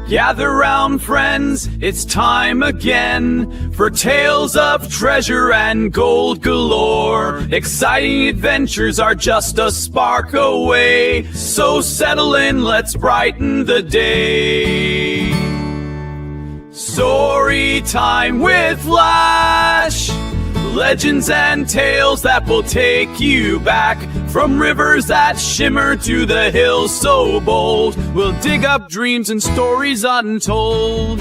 Gather round, friends, it's time again for tales of treasure and gold galore. Exciting adventures are just a spark away, so settle in, let's brighten the day. Story time with Flash. Legends and tales that will take you back, from rivers that shimmer to the hills so bold. We'll dig up dreams and stories untold.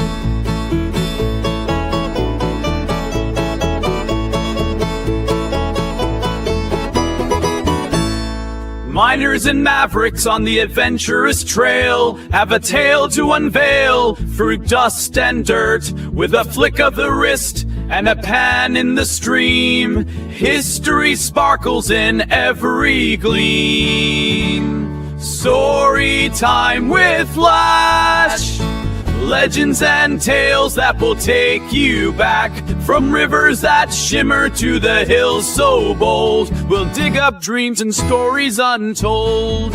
Miners and mavericks on the adventurous trail have a tale to unveil through dust and dirt. With a flick of the wrist and a pan in the stream, history sparkles in every gleam. Story time with Flash. Legends and tales that will take you back, from rivers that shimmer to the hills so bold. We'll dig up dreams and stories untold.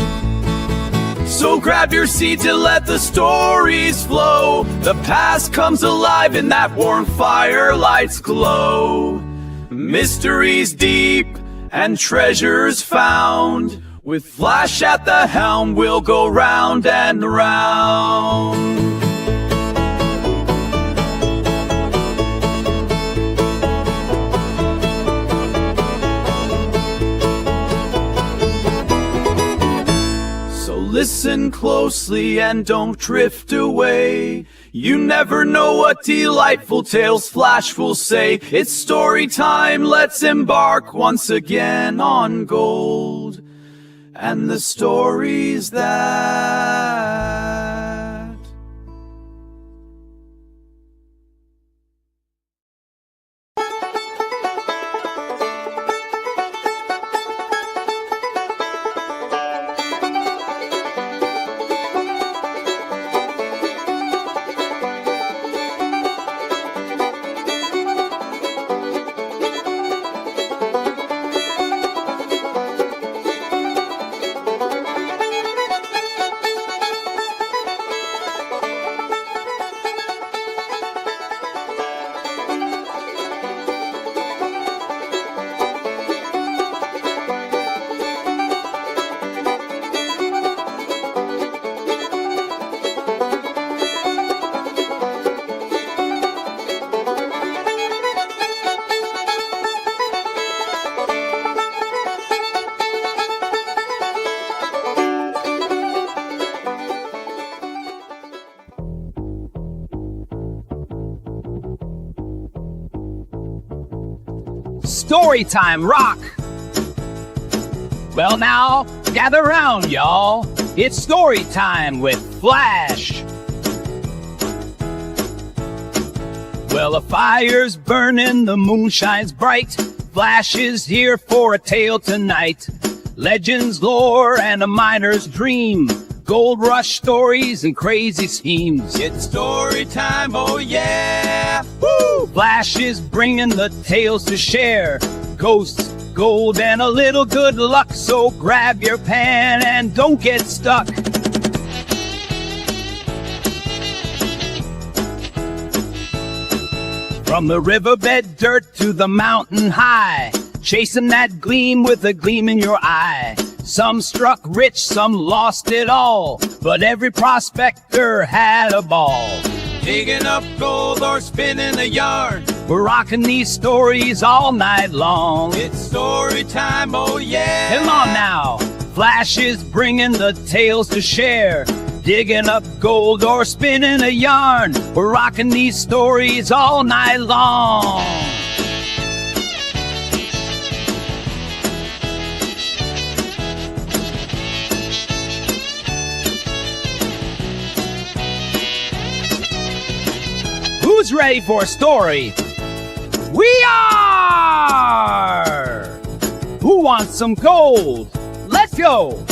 So grab your seat and let the stories flow. The past comes alive in that warm firelight's glow. Mysteries deep and treasures found. With Flash at the helm, we'll go round and round. Listen closely and don't drift away. You never know what delightful tales Flash will say. It's story time, let's embark once again on gold and the stories that Story time, rock! Well now, gather round, y'all. It's story time with Flash. Well, a fire's burning, the moon shines bright. Flash is here for a tale tonight. Legends, lore, and a miner's dream. Gold rush stories and crazy schemes. It's story time, oh yeah! Woo! Flash is bringing the tales to share. Ghosts, gold, and a little good luck. So grab your pan and don't get stuck. From the riverbed dirt to the mountain high, chasing that gleam with a gleam in your eye. Some struck rich, some lost it all, but every prospector had a ball. Digging up gold or spinning a yarn, we're rocking these stories all night long. It's story time, oh yeah! Come on now, Flash is bringing the tales to share. Digging up gold or spinning a yarn, we're rocking these stories all night long. Who's ready for a story? We are! Who wants some gold? Let's go!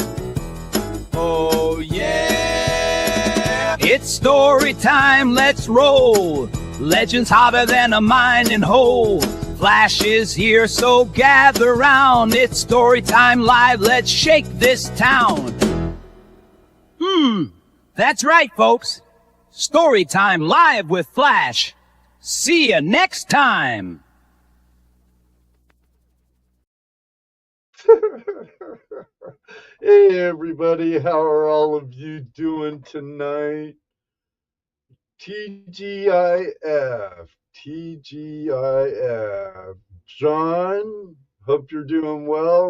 Oh yeah! It's story time, let's roll. Legends hotter than a mining hole. Flash is here, so gather round. It's story time live, let's shake this town. That's right, folks. Story time live with Flash. See ya next time. Hey everybody, how are all of you doing tonight? TGIF, TGIF. John, hope you're doing well.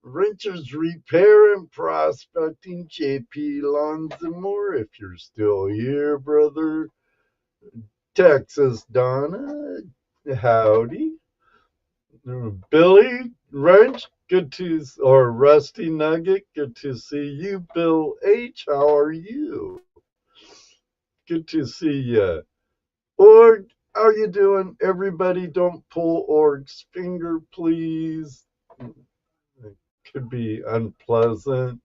Renters Repair and Prospecting, JP Lonzimore, if you're still here, brother. Texas Donna, howdy. Billy Wrench, or Rusty Nugget, good to see you. Bill H, how are you? Good to see you. Org, how you doing? Everybody don't pull Org's finger, please. It could be unpleasant.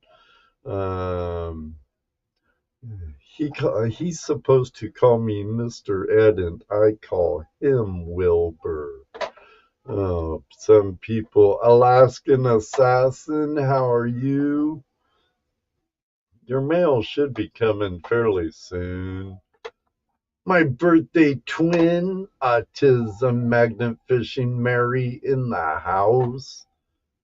He's supposed to call me Mr. Ed, and I call him Wilbur. Oh, some people. Alaskan Assassin, how are you? Your mail should be coming fairly soon. My birthday twin, Autism Magnet Fishing Mary in the house.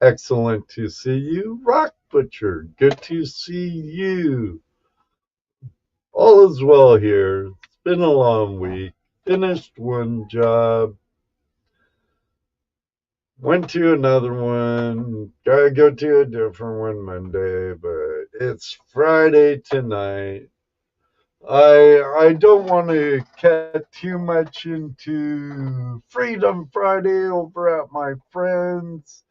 Excellent to see you. Rock Butcher, good to see you. All is well here. It's been a long week. Finished one job. Went to another one. Gotta go to a different one Monday, but it's Friday tonight. I don't want to get too much into Freedom Friday over at my friend's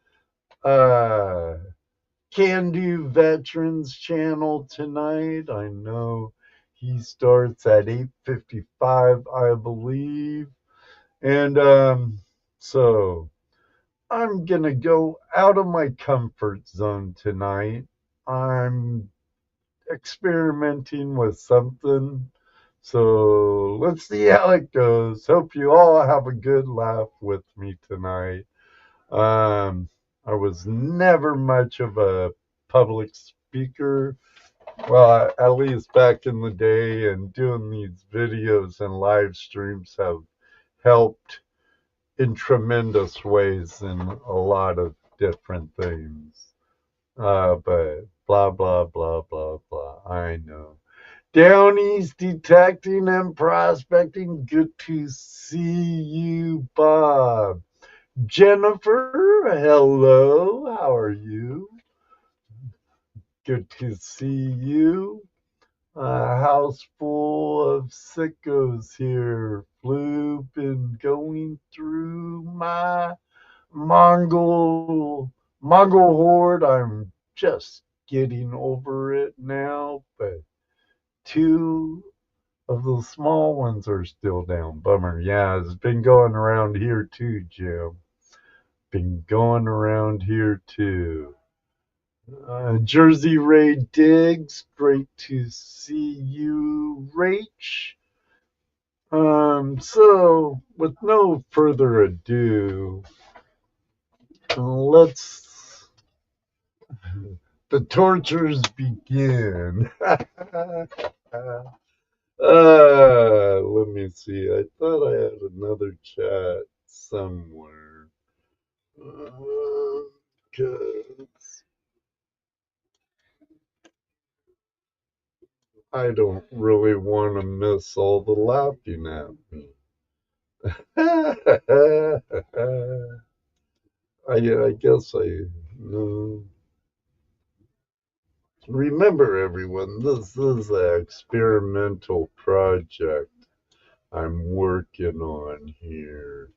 Can Do Veterans channel tonight. I know he starts at 8:55, I believe. And so I'm going to go out of my comfort zone tonight. I'm experimenting with something. So let's see how it goes. Hope you all have a good laugh with me tonight. I was never much of a public speaker. Well, at least back in the day, and doing these videos and live streams have helped in tremendous ways in a lot of different things. But blah, blah, blah, blah, blah. I know. Down East Detecting and Prospecting. Good to see you, Bob. Jennifer, hello. How are you? Good to see you. A house full of sickos here. Flu been going through my Mongol horde. I'm just getting over it now, but two of the small ones are still down. Bummer. Yeah, it's been going around here too, Jim. Been going around here too. Jersey Ray Diggs, great to see you, Rach. So with no further ado, let's the tortures begin. Let me see. I thought I had another chat somewhere. 'Cause I don't really want to miss all the laughing at me. I guess remember, everyone, this is an experimental project I'm working on here.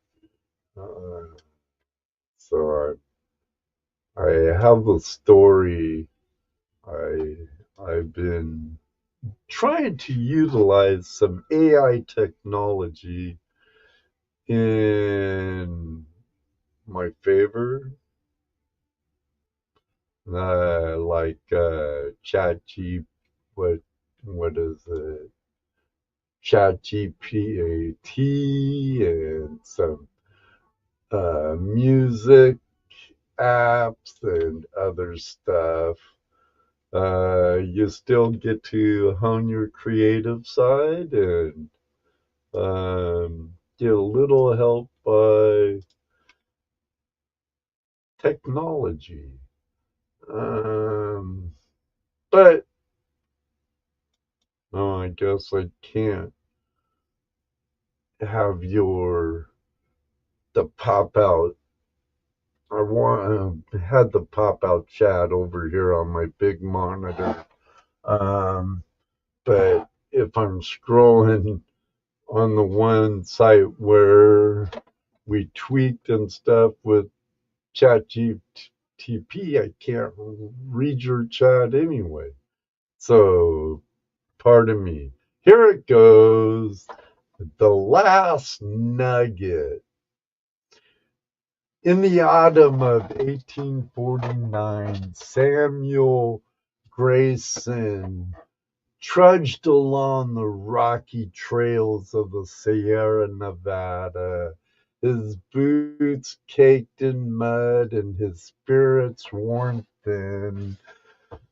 So I have a story. I've been trying to utilize some AI technology in my favor, like what is it? ChatGPT and some music apps and other stuff. You still get to hone your creative side and get a little help by technology. But no, I guess I can't have the pop out. I had the pop out chat over here on my big monitor. But if I'm scrolling on the one site where we tweaked and stuff with ChatGPT, I can't read your chat anyway. So, pardon me. Here it goes. The last nugget. In the autumn of 1849, Samuel Grayson trudged along the rocky trails of the Sierra Nevada, his boots caked in mud and his spirits worn thin.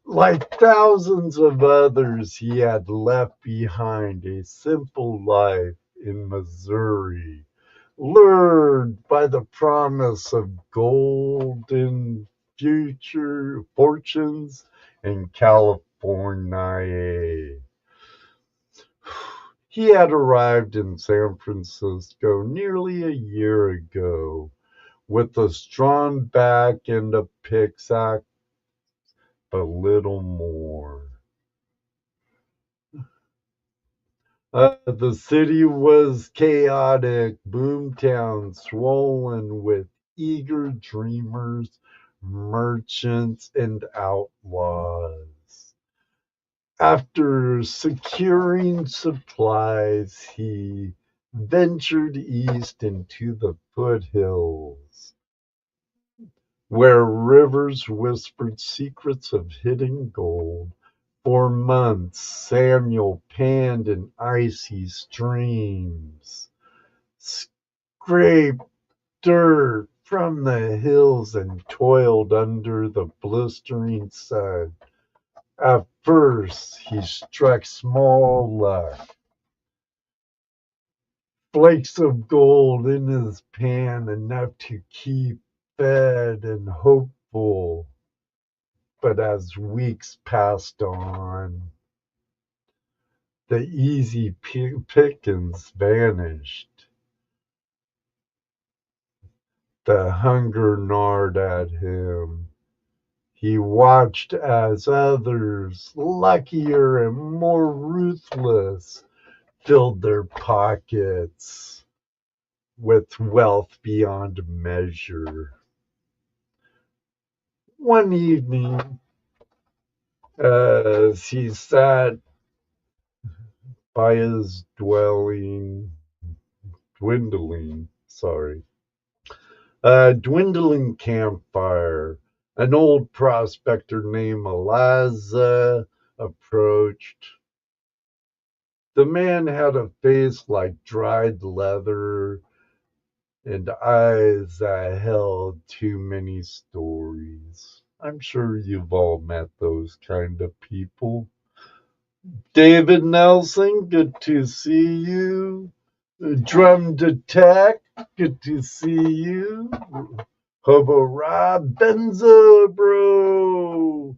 Like thousands of others, he had left behind a simple life in Missouri, lured by the promise of golden future fortunes in California. He had arrived in San Francisco nearly a year ago with a strong back and a pickaxe, but little more. The city was chaotic, boomtown swollen with eager dreamers, merchants, and outlaws. After securing supplies, he ventured east into the foothills, where rivers whispered secrets of hidden gold. For months, Samuel panned in icy streams, scraped dirt from the hills, and toiled under the blistering sun. At first, he struck small luck. Flakes of gold in his pan, enough to keep fed and hopeful. But as weeks passed on, the easy pickings vanished. The hunger gnawed at him. He watched as others, luckier and more ruthless, filled their pockets with wealth beyond measure. One evening, as he sat by his dwindling campfire, an old prospector named Eliza approached. The man had a face like dried leather and eyes that held too many stories. I'm sure you've all met those kind of people. David Nelson, good to see you. Drum Detect, good to see you. Hobo Rob Benza, bro.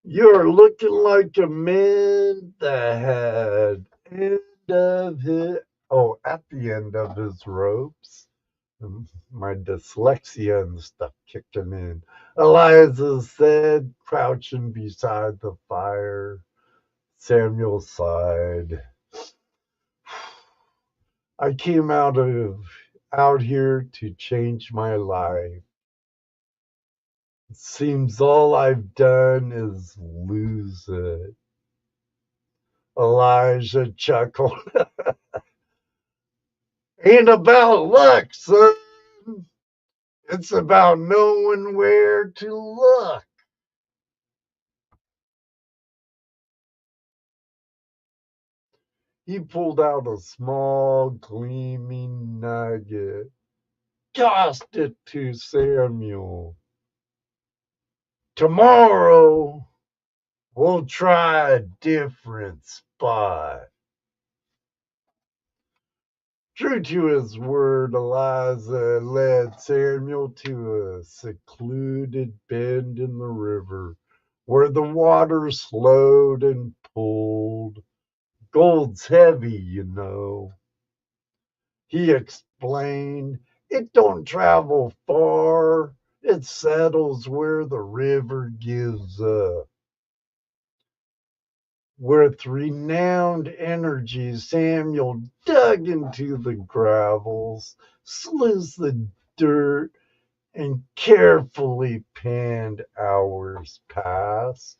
You're looking like a man that had at the end of his ropes. My dyslexia and stuff kicking in. Eliza said, crouching beside the fire. Samuel sighed. I came out here to change my life. It seems all I've done is lose it. Elijah chuckled. Ain't about luck, son. It's about knowing where to look. He pulled out a small, gleaming nugget, tossed it to Samuel. Tomorrow, we'll try a different spot. True to his word, Eliza led Samuel to a secluded bend in the river where the water slowed and pulled. Gold's heavy, you know. He explained, it don't travel far. It settles where the river gives up. With renowned energy, Samuel dug into the gravels, sluiced the dirt, and carefully panned. Hours passed.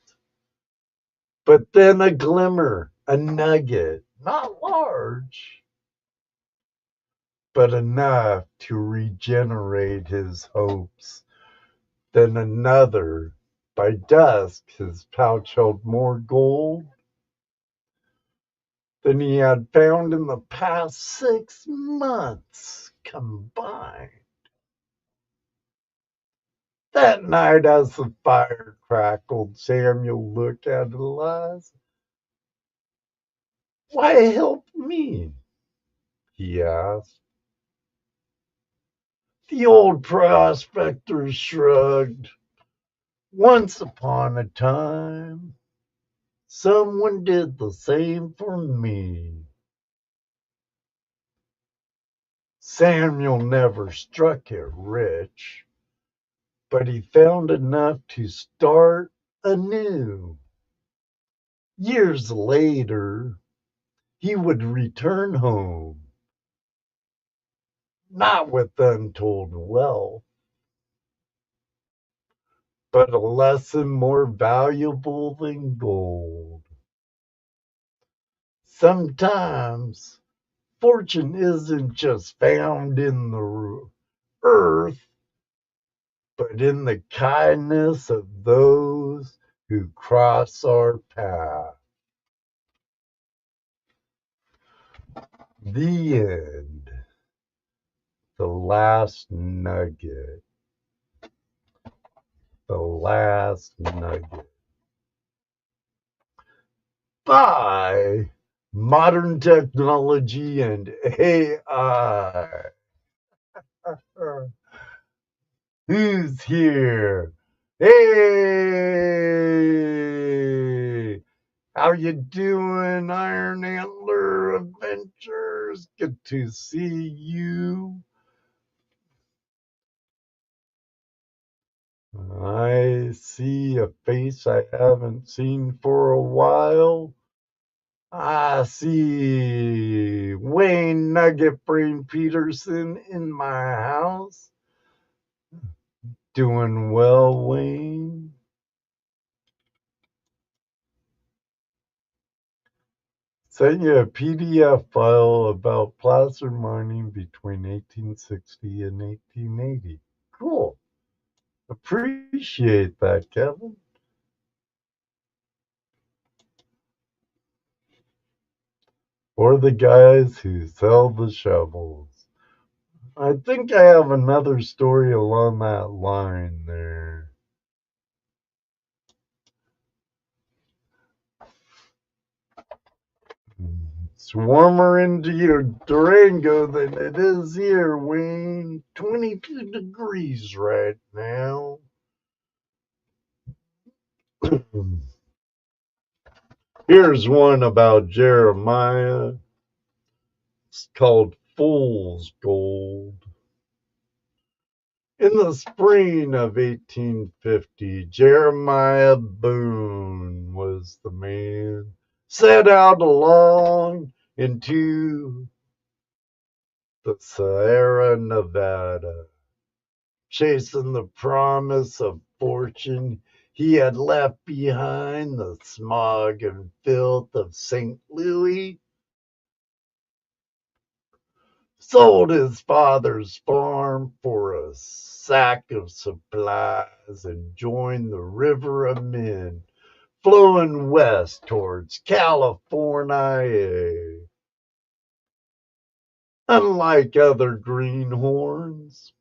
But then a glimmer, a nugget, not large, but enough to regenerate his hopes. Then another. By dusk, his pouch held more gold than he had found in the past 6 months combined. That night, as the fire crackled, Samuel looked at Eliza. Why help me? He asked. The old prospector shrugged. Once upon a time, someone did the same for me. Samuel never struck it rich, but he found enough to start anew. Years later, he would return home, not with untold wealth, but a lesson more valuable than gold. Sometimes fortune isn't just found in the earth, but in the kindness of those who cross our path. The end. The last nugget. The last nugget. By modern technology and AI. Who's here? Hey! How you doing, Iron Antler Adventures? Good to see you. I see a face I haven't seen for a while. I see Wayne Nugget Brain Peterson in my house. Doing well, Wayne. Sent you a PDF file about placer mining between 1860 and 1880. Cool. Appreciate that, Kevin. Or the guys who sell the shovels. I think I have another story along that line there. It's warmer in Durango than it is here, Wayne. 22 degrees right now. Here's one about Jeremiah. It's called Fool's Gold. In the spring of 1850, Jeremiah Boone was the man. Set out along into the Sierra Nevada, chasing the promise of fortune he had left behind, the smog and filth of St. Louis. Sold his father's farm for a sack of supplies and joined the river of men flowing west towards California. Unlike other greenhorns,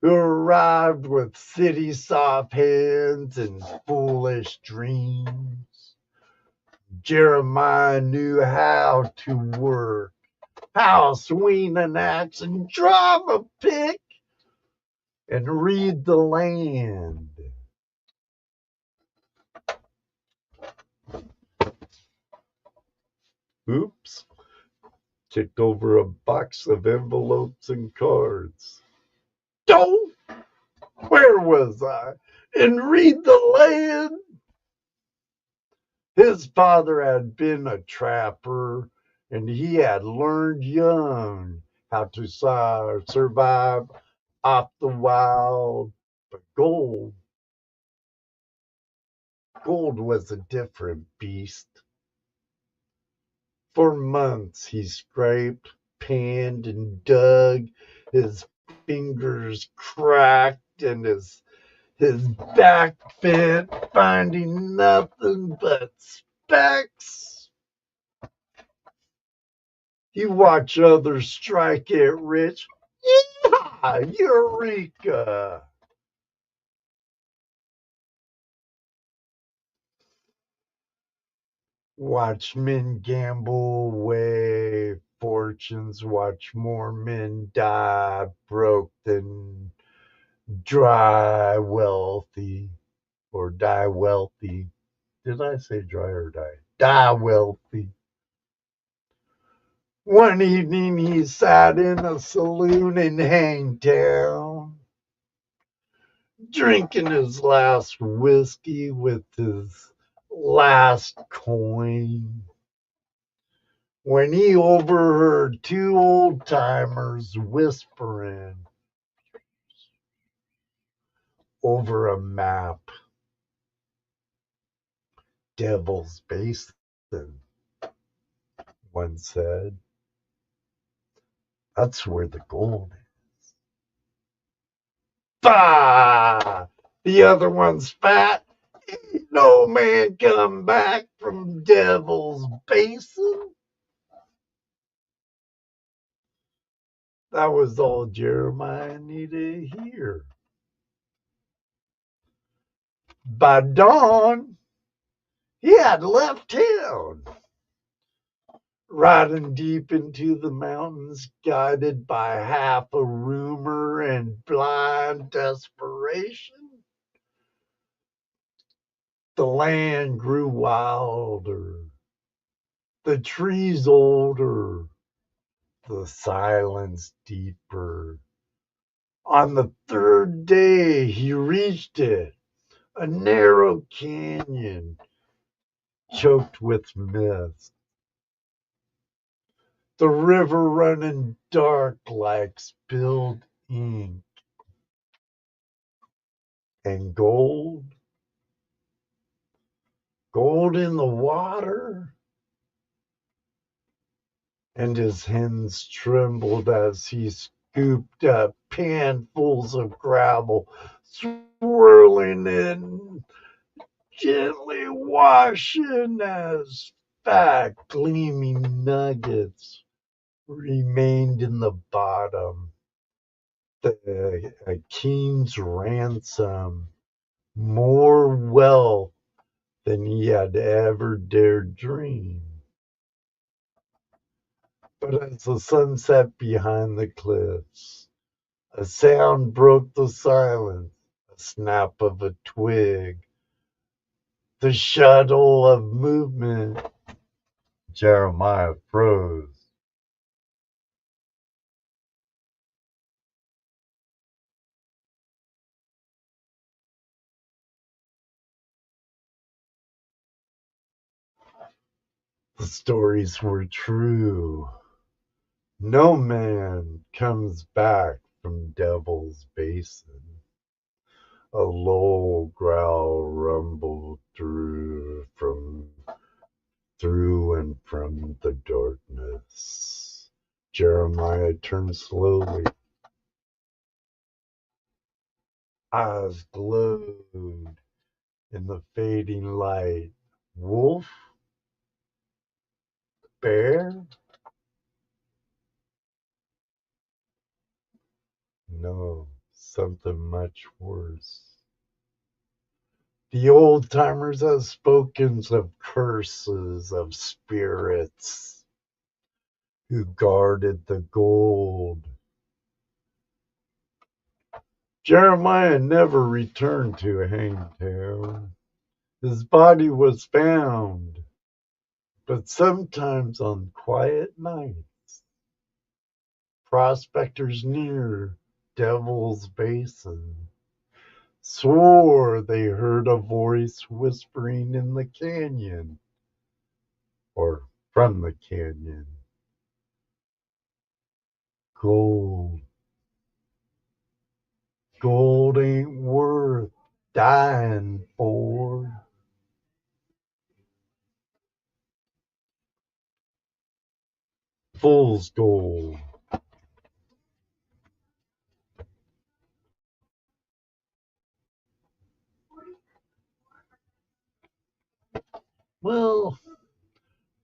who arrived with city soft hands and foolish dreams. Jeremiah knew how to work, how to swing an axe and drive a pick and read the land. Oops. Kicked over a box of envelopes and cards. Don't! Where was I? And read the land. His father had been a trapper, and he had learned young how to survive off the wild. But gold was a different beast. For months he scraped, panned, and dug. His fingers cracked and his back bent, finding nothing but specks. He watched others strike it rich. Yeehaw! Eureka! Watch men gamble away fortunes, watch more men die broke than dry wealthy, or die wealthy. Did I say dry or die? Die wealthy. One evening he sat in a saloon in Hangtown, drinking his last whiskey with his last coin, when he overheard two old timers whispering over a map. Devil's Basin, one said. That's where the gold is. Bah! The other one's fat. Ain't no man come back from Devil's Basin. That was all Jeremiah needed to hear. By dawn, he had left town, riding deep into the mountains, guided by half a rumor and blind desperation. The land grew wilder, the trees older, the silence deeper. On the third day, he reached it, a narrow canyon choked with mist. The river running dark like spilled ink. And gold in the water. And his hands trembled as he scooped up panfuls of gravel, swirling in, gently washing as fat, gleaming nuggets remained in the bottom. A king's ransom, more wealth than he had ever dared dream. But as the sun set behind the cliffs, a sound broke the silence, a snap of a twig, the shuttle of movement. Jeremiah froze. The stories were true. No man comes back from Devil's Basin. A low growl rumbled through and from the darkness. Jeremiah turned slowly. Eyes glowed in the fading light. Wolf? Bear? No, something much worse. The old timers have spoken of curses of spirits who guarded the gold. Jeremiah never returned to Hangtown. His body was found, but sometimes on quiet nights, prospectors near Devil's Basin swore they heard a voice whispering in the canyon, or from the canyon. Gold. Gold ain't worth dying for. Fool's gold. Well,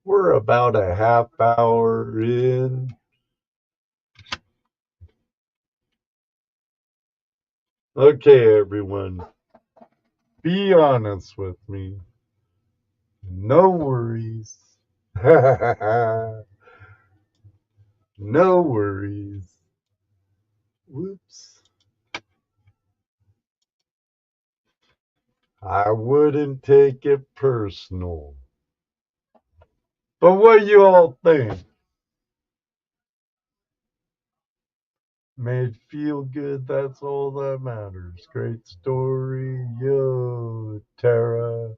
we're about a half hour in. Okay, everyone, be honest with me. No worries. No worries. Whoops. I wouldn't take it personal. But what you all think? Made feel good, that's all that matters. Great story. Yo, Tara.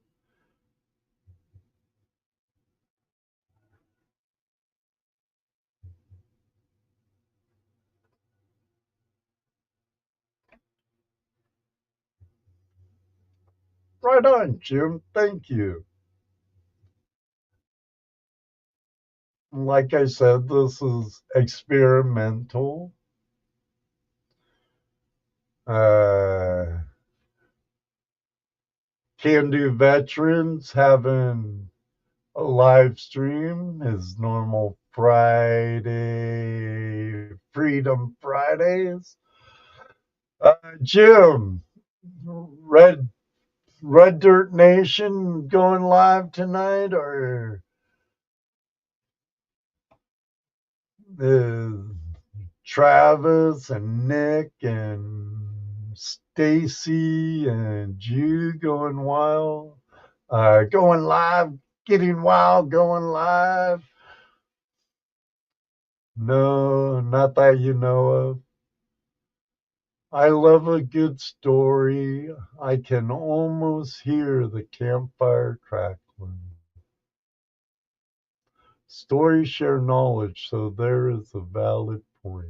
Right on, Jim. Thank you. Like I said, this is experimental. Can Do Veterans having a live stream, his normal Friday, Freedom Fridays. Jim, Red Dirt Nation going live tonight, or is Travis and Nick and Stacy and Jew going wild? Going live, getting wild, going live. No, not that you know of. I love a good story. I can almost hear the campfire crackling. Stories share knowledge, so there is a valid point.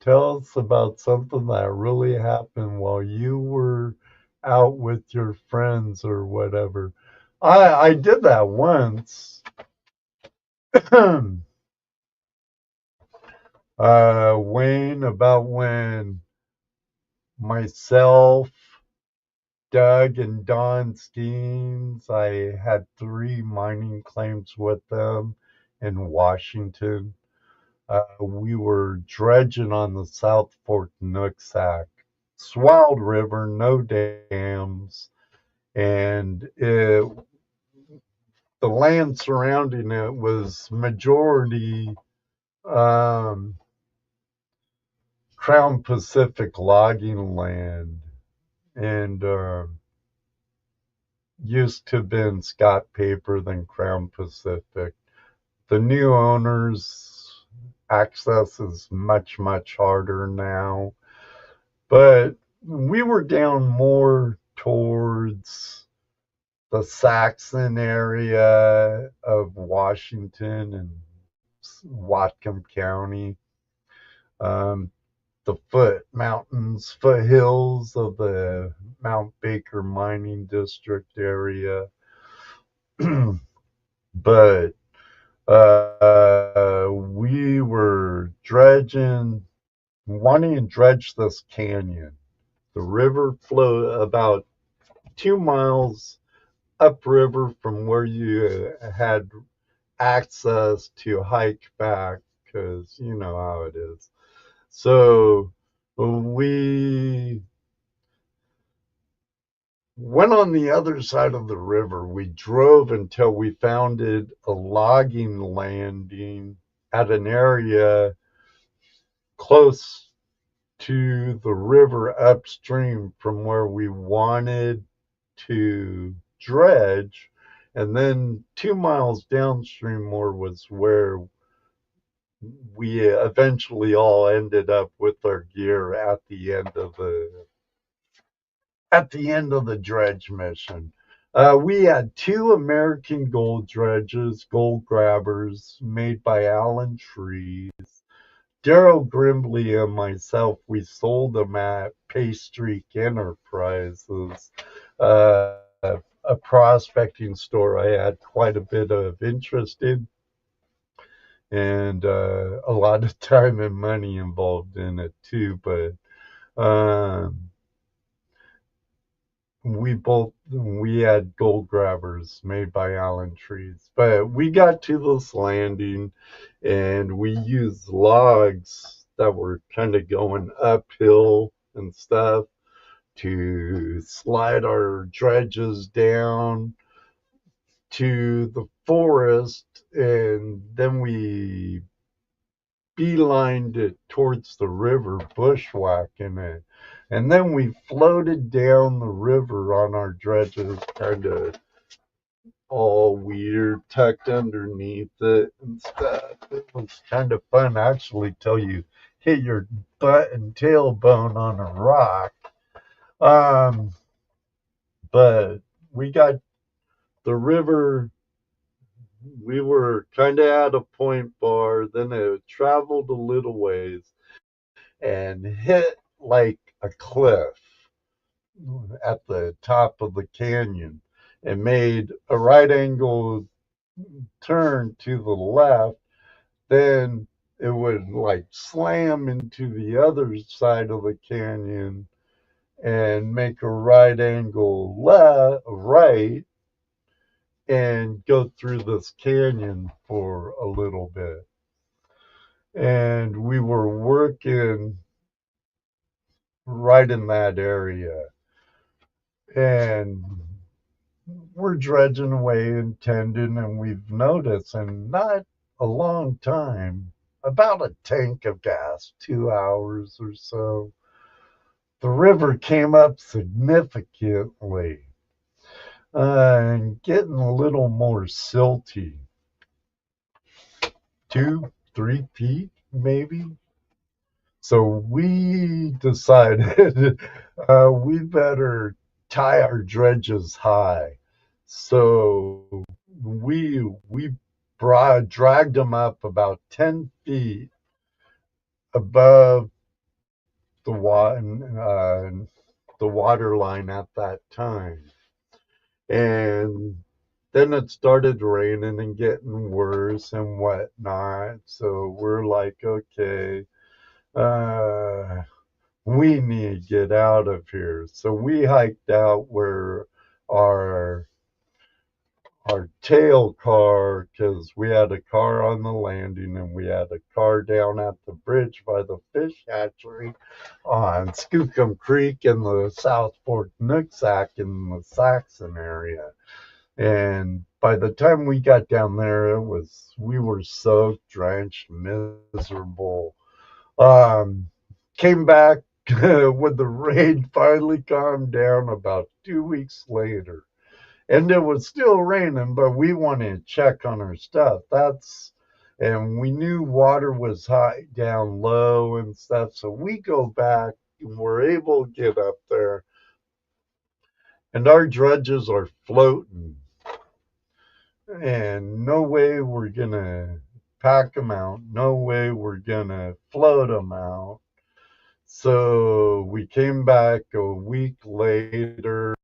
Tell us about something that really happened while you were out with your friends or whatever. I did that once. Wayne, about when myself, Doug, and Don Steens, I had 3 mining claims with them in Washington. We were dredging on the South Fork Nooksack. Swallowed River, no dams, and the land surrounding it was majority Crown Pacific logging land, and used to have been Scott Paper, then Crown Pacific. The new owners' access is much, much harder now. But we were down more towards the Saxon area of Washington and Whatcom County. The foothills of the Mount Baker Mining District area. But we were wanting to dredge this canyon. The river flowed about 2 miles upriver from where you had access to hike back, because you know how it is. So we went on the other side of the river. We drove until we found a logging landing at an area close to the river upstream from where we wanted to dredge. And then 2 miles downstream more was where we eventually all ended up with our gear at the end of the dredge mission. We had 2 American gold dredges, gold grabbers, made by Allen Trees. Daryl Grimbley and myself, we sold them at Paystreak Enterprises, a prospecting store I had quite a bit of interest in, and a lot of time and money involved in it too. But we had gold grabbers made by Allen Trees. But we got to this landing and we used logs that were kind of going uphill and stuff to slide our dredges down to the forest, and then we beelined it towards the river, bushwhacking it. And then we floated down the river on our dredges, kind of all weird, tucked underneath it and stuff. It was kind of fun, actually, till you hit your butt and tailbone on a rock. But we got the river. We were kind of at a point bar, then it traveled a little ways and hit like a cliff at the top of the canyon and made a right angle turn to the left. Then it would like slam into the other side of the canyon and make a right angle right, and go through this canyon for a little bit. And we were working right in that area. And we're dredging away and tending, and we've noticed in not a long time, about a tank of gas, 2 hours or so, the river came up significantly and getting a little more silty. 2, 3 feet, maybe. So we decided we better tie our dredges high. So we dragged them up about 10 feet above the water line at that time. And then it started raining and getting worse and whatnot. So we're like, okay, we need to get out of here. So we hiked out where our tail car, because we had a car on the landing and we had a car down at the bridge by the fish hatchery on Skookum Creek in the South Fork Nooksack in the Saxon area. And by the time we got down there, we were soaked, drenched, miserable. Came back when the rain finally calmed down about 2 weeks later. And it was still raining, but we wanted to check on our stuff. And we knew water was high down low and stuff. So we go back and we're able to get up there. And our dredges are floating. And no way we're going to pack them out. No way we're going to float them out. So we came back a week later.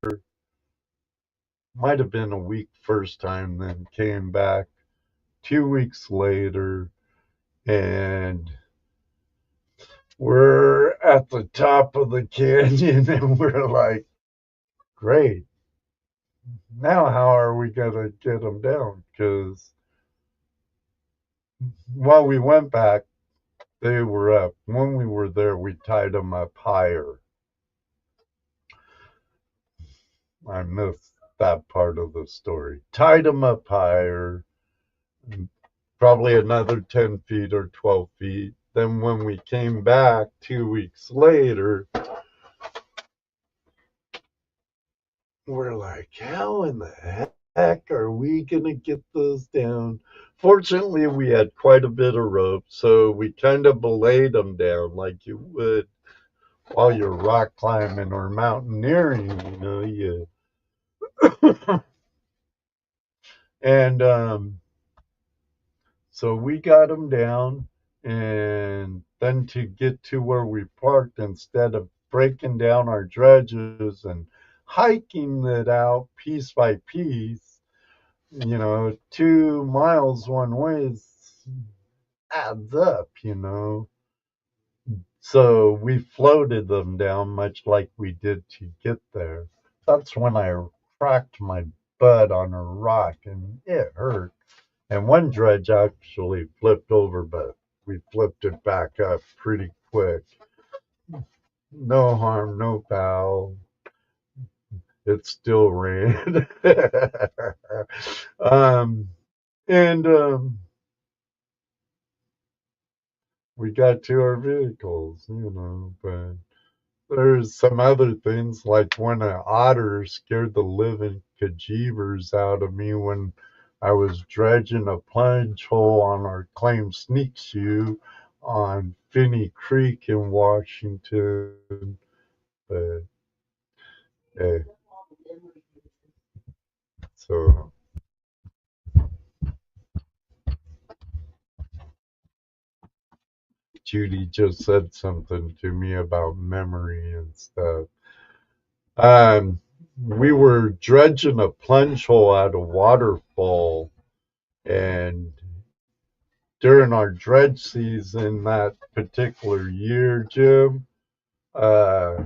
Might have been a week first time, then came back 2 weeks later, and we're at the top of the canyon, and we're like, great. Now how are we going to get them down? Because, well, we went back they were up. When we were there, we tied them up higher. I missed that part of the story. Tied them up higher, probably another 10 feet or 12 feet. Then when we came back 2 weeks later, we're like, how in the heck are we going to get those down? Fortunately, we had quite a bit of rope, so we kind of belayed them down like you would while you're rock climbing or mountaineering, you and so we got them down, and then to get to where we parked, instead of breaking down our dredges and hiking it out piece by piece, 2 miles one way adds up. So we floated them down much like we did to get there. That's when I cracked my butt on a rock and it hurt. And one dredge actually flipped over, but we flipped it back up pretty quick. No harm, no foul. It still ran. um, and we got to our vehicles, but there's some other things, like when an otter scared the living cajeebers out of me when I was dredging a plunge hole on our claimed sneak shoe on Finney Creek in Washington. But hey, so Judy just said something to me about memory and stuff. Um, we were dredging a plunge hole at a waterfall, and during our dredge season that particular year, Jim, uh,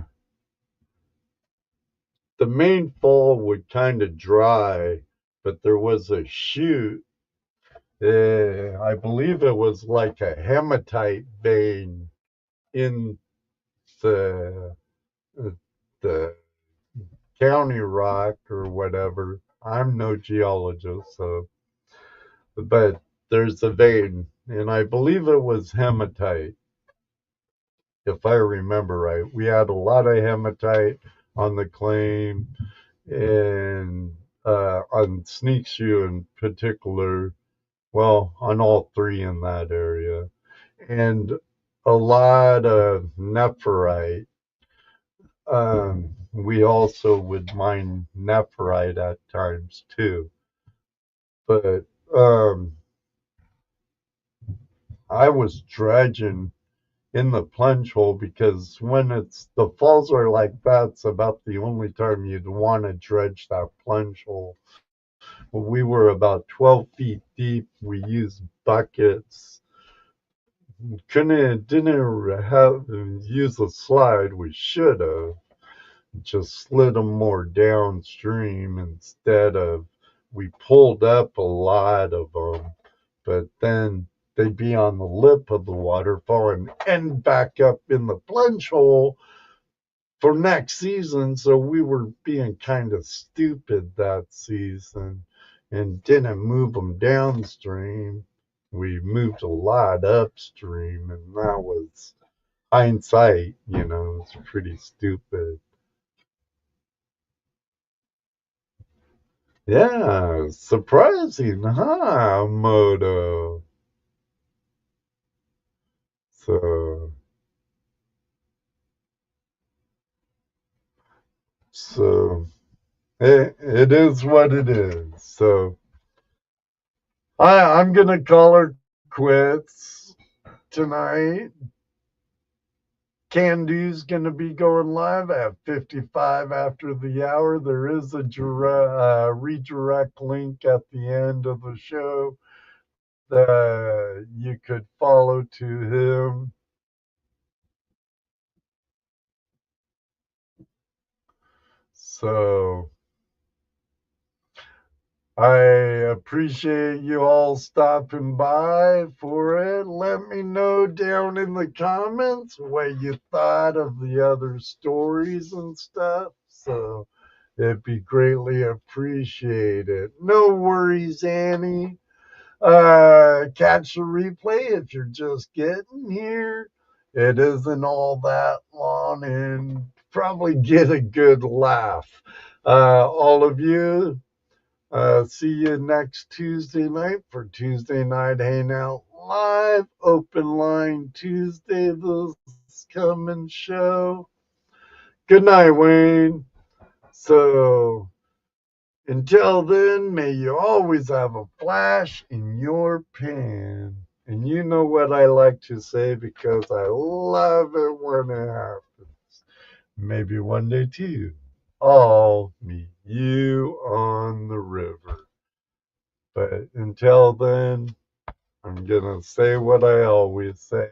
the main fall would kind of dry, but there was a chute. I believe it was like a hematite vein in the the county rock or whatever. I'm no geologist, so but there's a vein, and I believe it was hematite, if I remember right. We had a lot of hematite on the claim, and on Sneak Shoe in particular, well, on all three in that area, and a lot of nephrite. We also would mine nephrite at times too, but I was dredging in the plunge hole because when it's the falls are like that, it's about the only time you'd want to dredge that plunge hole. We were about 12 feet deep. We used buckets. Didn't have use a slide. We should have just slid them more downstream instead of, we pulled up a lot of them, but then they'd be on the lip of the waterfall and end back up in the plunge hole for next season. So we were being kind of stupid that season and didn't move them downstream. We moved a lot upstream, and that was hindsight, it's pretty stupid. Yeah, surprising, huh, Moto? So, so it is what it is. So I'm gonna call her quits tonight. Can Do's going to be going live at 55 after the hour. There is a redirect link at the end of the show that you could follow to him. So I appreciate you all stopping by for it. Let me know down in the comments what you thought of the other stories and stuff. So it'd be greatly appreciated. No worries, Annie. Catch the replay if you're just getting here. It isn't all that long and probably get a good laugh. All of you, see you next Tuesday night for Tuesday Night Hangout Live. Open Line Tuesday this coming show. Good night, Wayne. So until then, may you always have a flash in your pan. And you know what I like to say because I love it when it happens. Maybe one day too. I'll meet you on the river. But until then, I'm going to say what I always say.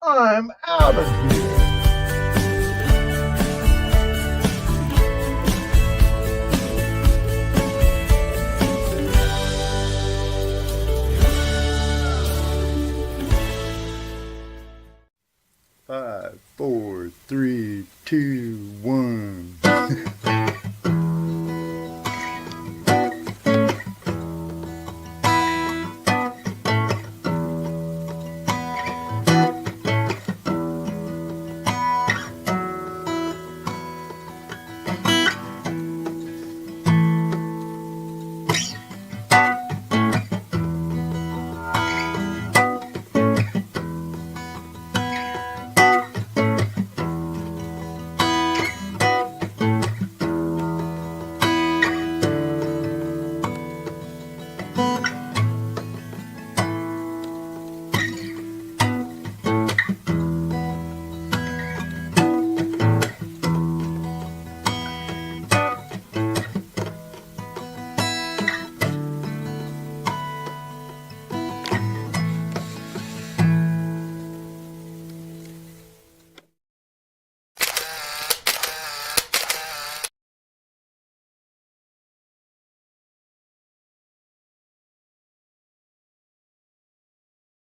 I'm out of here.